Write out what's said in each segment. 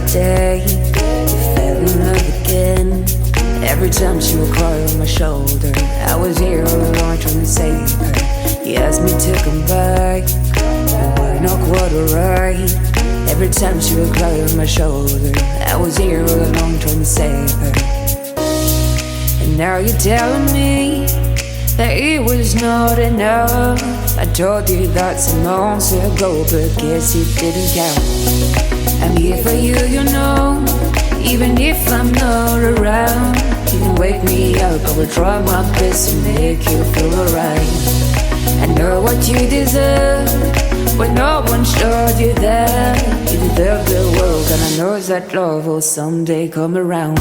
day you fell in love again. Every time she would cry on my shoulder, I was here all alone trying to save her. He asked me to come back, and we're not quite alright. Every time she would cry on my shoulder, I was here all alone trying to save her. And now you're telling me that it was not enough. I told you that some months ago, but guess it didn't count. I'm here for you, you know, even if I'm not around. You can wake me up, I will try my best to make you feel alright. I know what you deserve, but no one showed you that. You deserve the world, and I know that love will someday come around.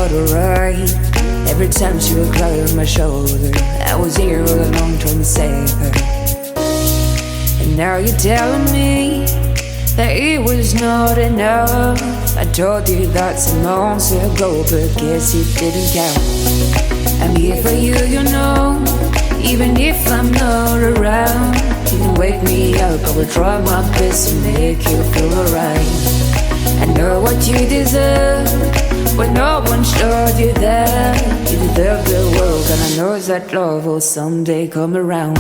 Alright. Every time she would cry on my shoulder, I was here all alone trying to save her. And now you're telling me that it was not enough. I told you that some months ago, but guess it didn't count. I'm here for you, you know, even if I'm not around. You can wake me up, I will try my best to make you feel alright. I know what you deserve, but no one showed you that. You deserve the world, and I know that love will someday come around.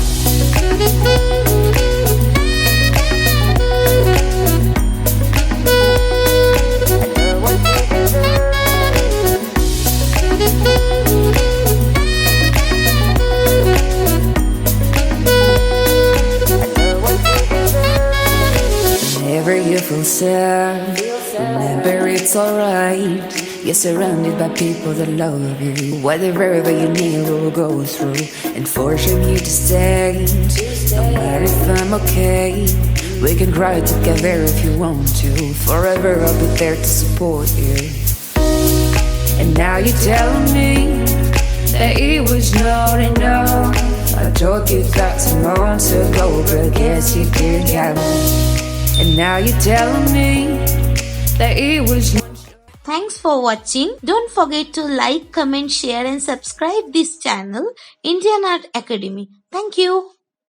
Whenever you feel sad, remember it's alright. You're surrounded by people that love you. Whatever you need will go through and forcing you to stay. No matter if I'm okay, we can cry together if you want to. Forever I'll be there to support you. And now you're telling me that it was not enough. I told you that some months ago, but guess you didn't count. And now you're telling me that it was not. Thanks for watching. Don't forget to like, comment, share and subscribe this channel, Indian Art Academy. Thank you.